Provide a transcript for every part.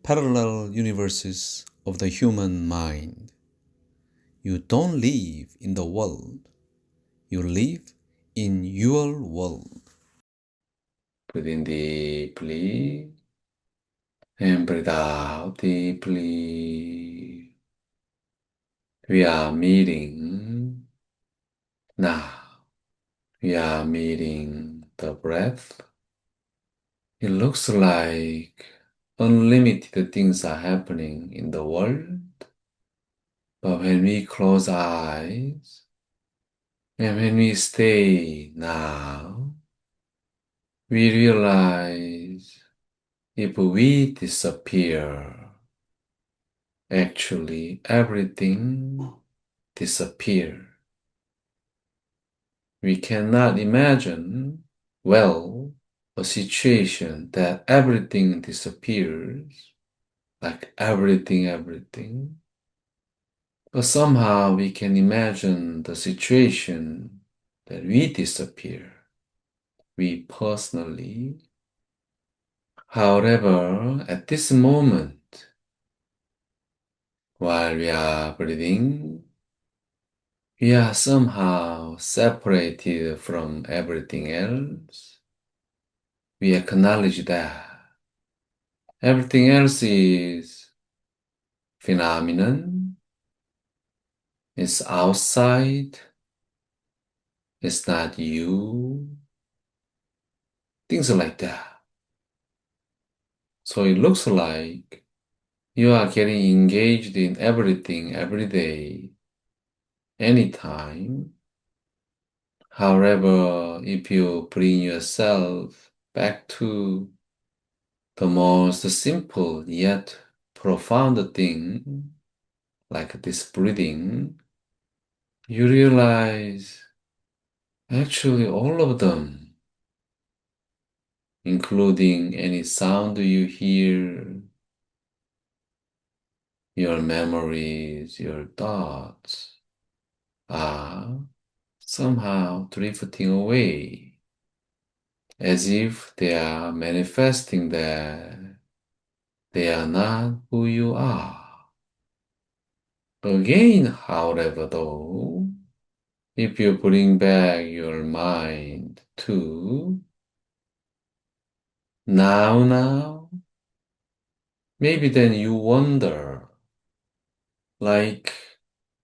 parallel universes of the human mind. You don't live in the world, you live in your world. Breathe in deeply and breathe out deeply. We are meeting now. We are meeting the breath. It looks like unlimited things are happening in the world. But when we close eyes and when we stay now, we realize if we disappear, actually everything disappears. We cannot imagine, well, a situation that everything disappears, like everything. But somehow we can imagine the situation that we disappear, we personally. However, at this moment, while we are breathing, we are somehow separated from everything else. We acknowledge that everything else is phenomenon, it's outside, it's not you, things like that. So it looks like you are getting engaged in everything every day, anytime. However, if you bring yourself back to the most simple yet profound thing, like this breathing, you realize actually all of them, including any sound you hear, your memories, your thoughts, are somehow drifting away, as if they are manifesting that they are not who you are. Again, however, though, if you bring back your mind to now, maybe then you wonder, like,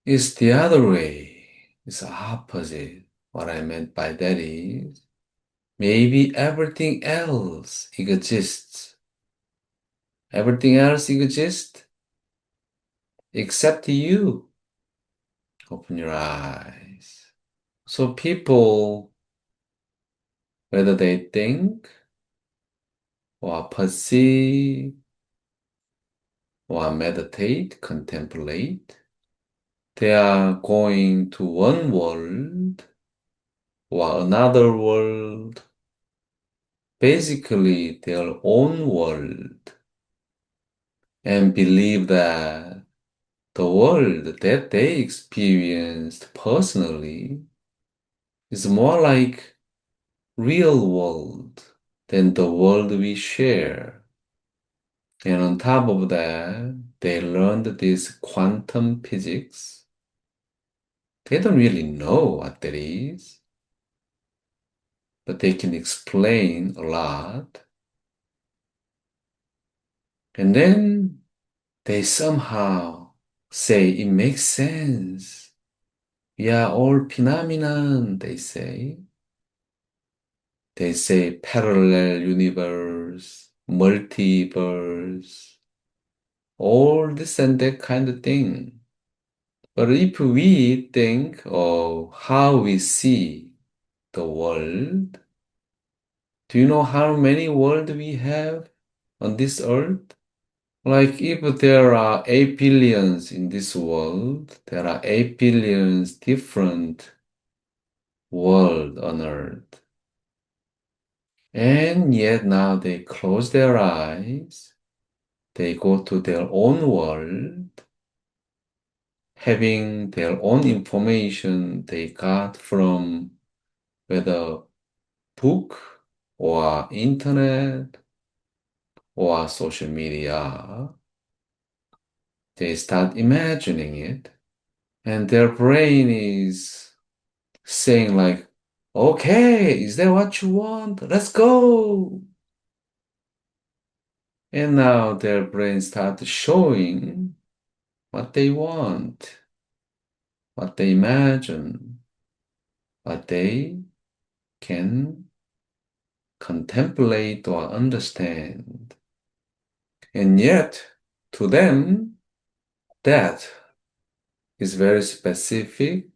it's the other way, it's opposite. What I meant by that is, maybe everything else exists. Everything else exists except you. Open your eyes. So people, whether they think or perceive or meditate, contemplate, they are going to one world or another world, basically their own world, and believe that the world that they experienced personally is more like real world than the world we share. And on top of that, they learned this quantum physics. They don't really know what that is, but they can explain a lot. And then they somehow say it makes sense. We are all phenomenon, they say. They say parallel universe, multiverse, all this and that kind of thing. But if we think of how we see the world, do you know how many worlds we have on this earth? Like if there are 8 billions in this world, there are 8 billions different worlds on earth. And yet now they close their eyes, they go to their own world, having their own information they got from whether book or internet or social media, they start imagining it, and their brain is saying like, okay, is that what you want? Let's go. And now their brain starts showing what they want, what they imagine, what they can contemplate or understand. And yet, to them, that is very specific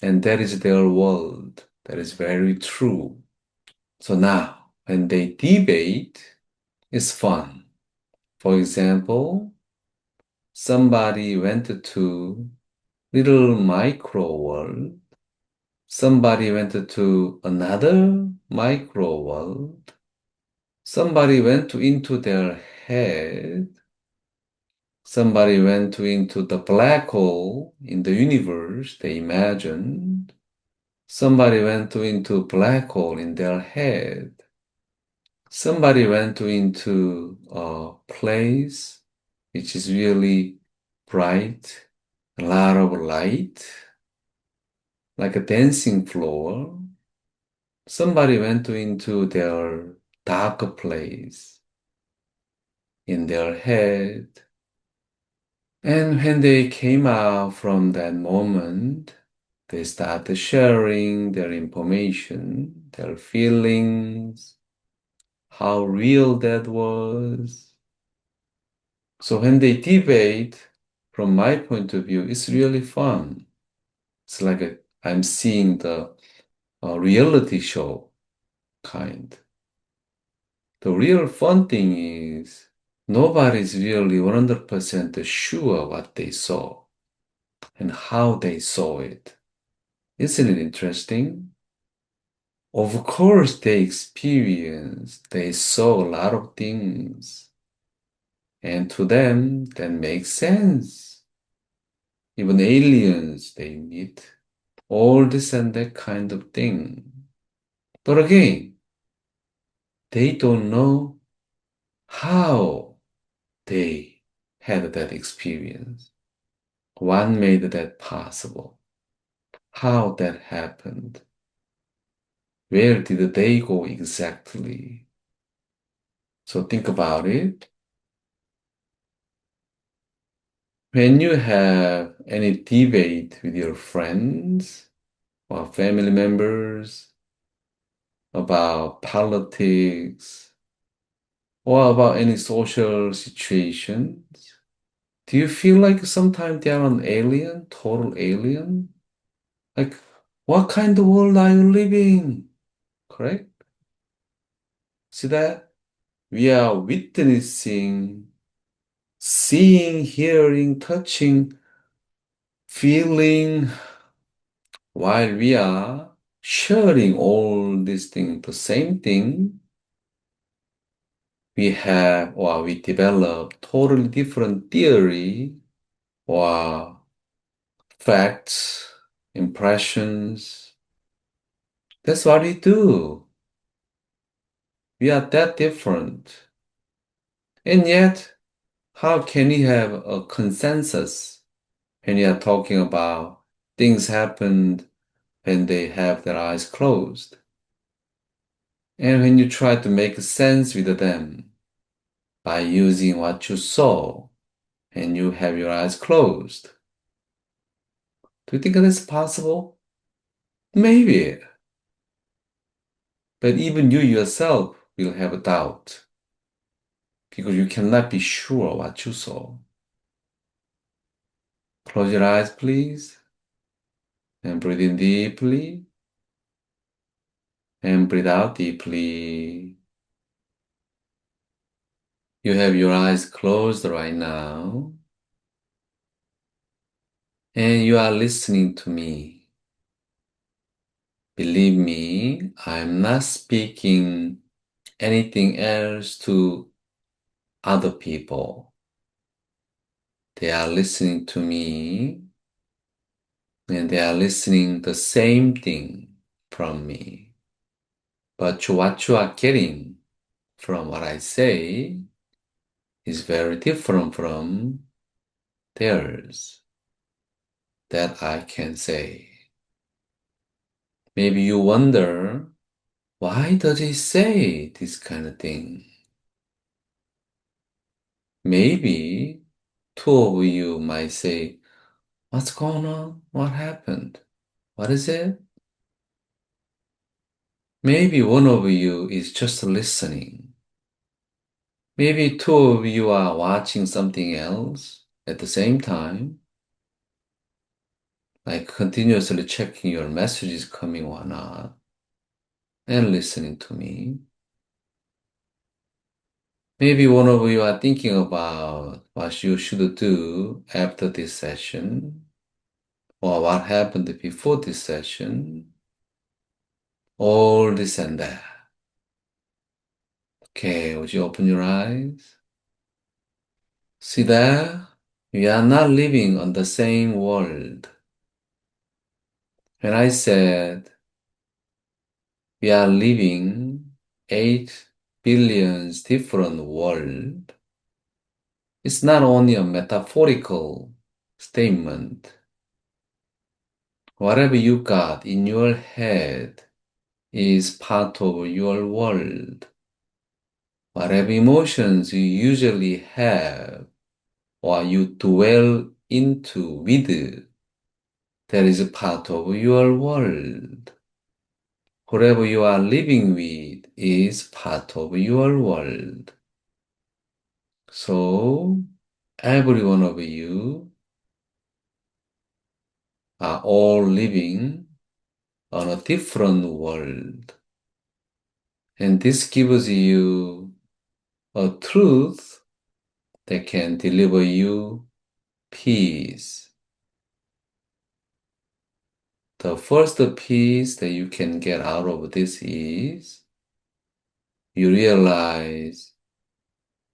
and that is their world. That is very true. So now, when they debate, it's fun. For example, somebody went to little micro world. Somebody went to another micro world. Somebody went into their head. Somebody went into the black hole in the universe they imagined. Somebody went into black hole in their head. Somebody went into a place which is really bright, a lot of light, like a dancing floor. Somebody went into their darker place in their head. And when they came out from that moment, they started sharing their information, their feelings, how real that was. So when they debate, from my point of view, it's really fun. It's like I'm seeing the reality show kind. The real fun thing is nobody's really 100% sure what they saw and how they saw it. Isn't it interesting? Of course, they experienced, they saw a lot of things, and to them, that makes sense. Even aliens they meet, all this and that kind of thing. But again, they don't know how they had that experience. What made that possible? How that happened? Where did they go exactly? So think about it. When you have any debate with your friends or family members about politics or about any social situations, do you feel like sometimes they are an alien, total alien? Like, what kind of world are you living? Correct? See that? We are witnessing, seeing, hearing, touching, feeling, while we are sharing all these things, the same thing, we have or we develop totally different theory or facts, impressions. That's what we do. We are that different. And yet, how can we have a consensus when you are talking about things happened when they have their eyes closed? And when you try to make sense with them by using what you saw and you have your eyes closed. Do you think that is possible? Maybe. But even you yourself will have a doubt because you cannot be sure what you saw. Close your eyes, please, and breathe in deeply and breathe out deeply. You have your eyes closed right now, and you are listening to me. Believe me, I'm not speaking anything else to other people. They are listening to me and they are listening the same thing from me. But what you are getting from what I say is very different from theirs that I can say. Maybe you wonder, why does he say this kind of thing? Maybe two of you might say, what's going on? What happened? What is it? Maybe one of you is just listening. Maybe two of you are watching something else at the same time, like continuously checking your messages coming or not, and listening to me. Maybe one of you are thinking about what you should do after this session, or what happened before this session, all this and that. Okay, would you open your eyes? See that? We are not living on the same world. When I said we are living 8 billions different world, it's not only a metaphorical statement. Whatever you got in your head is part of your world. Whatever emotions you usually have or you dwell into with, that is a part of your world. Whoever you are living with is part of your world. So, every one of you are all living on a different world. And this gives you a truth that can deliver you peace. The first peace that you can get out of this is you realize,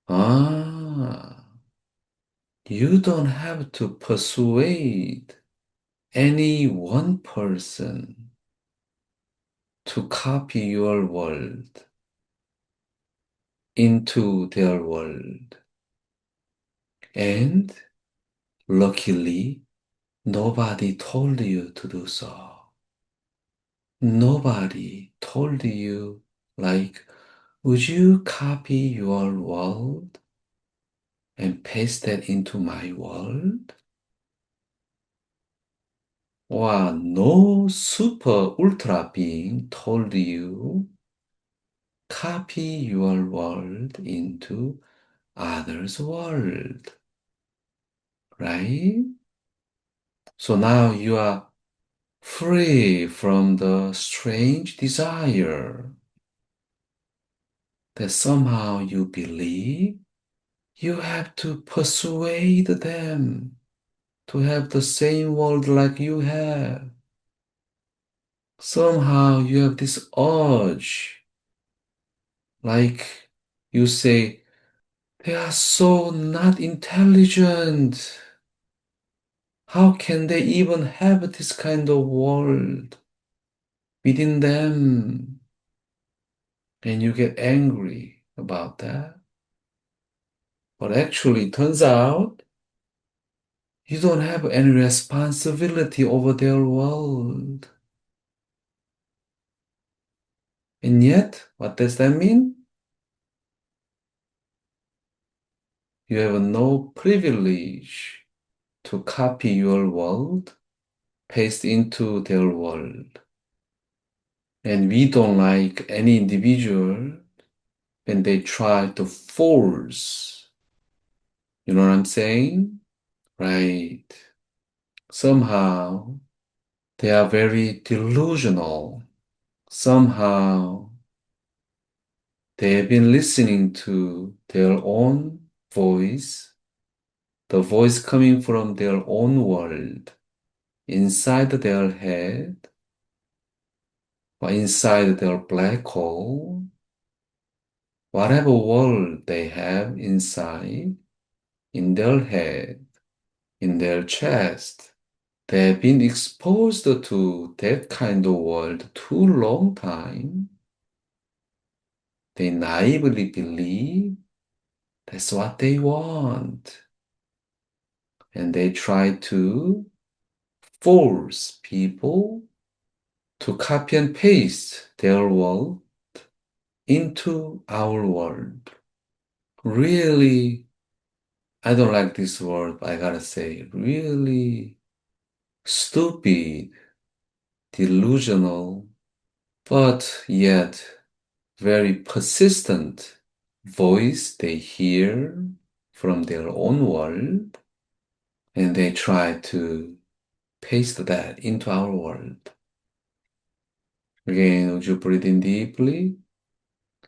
ah, you don't have to persuade any one person to copy your world into their world. And luckily, nobody told you to do so. Nobody told you, like, would you copy your world and paste that into my world? Or no super ultra being told you, copy your world into others' world, right? So now you are free from the strange desire that somehow you believe you have to persuade them to have the same world like you have. Somehow you have this urge, like you say, they are so not intelligent. How can they even have this kind of world within them? And you get angry about that. But actually, it turns out you don't have any responsibility over their world. And yet, what does that mean? You have no privilege to copy your world, paste into their world. And we don't like any individual when they try to force. You know what I'm saying? Right. Somehow they are very delusional. Somehow they have been listening to their own voice, the voice coming from their own world, inside their head, or inside their black hole, whatever world they have inside, in their head, in their chest. They've been exposed to that kind of world too long time. They naively believe that's what they want. And they try to force people to copy and paste their world into our world. Really, I don't like this word, but I gotta say, really stupid, delusional, but yet very persistent voice they hear from their own world, and they try to paste that into our world. Again, would you breathe in deeply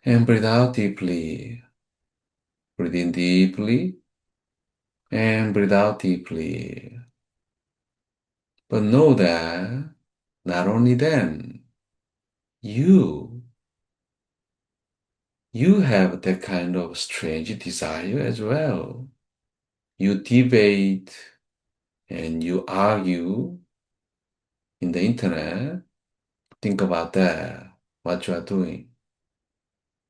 and breathe out deeply? Breathe in deeply and breathe out deeply. But know that not only them, you, you have that kind of strange desire as well. You debate and you argue in the internet. Think about that, what you are doing.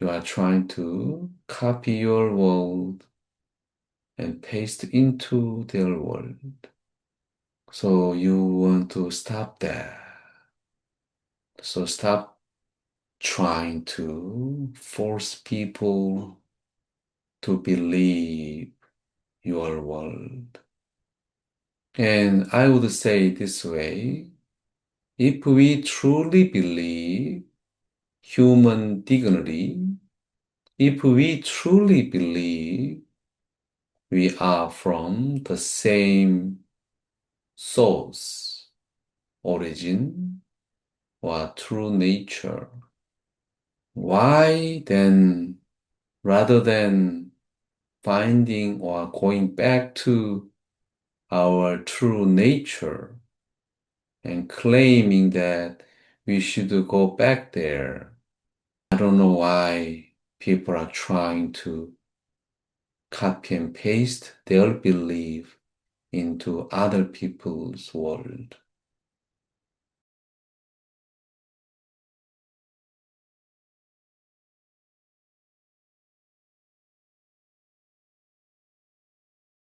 You are trying to copy your world and paste into their world. So you want to stop that. So stop trying to force people to believe your world. And I would say this way, if we truly believe human dignity, if we truly believe we are from the same source, origin, or true nature, why then, rather than finding or going back to our true nature and claiming that we should go back there, I don't know why people are trying to copy and paste their belief into other people's world.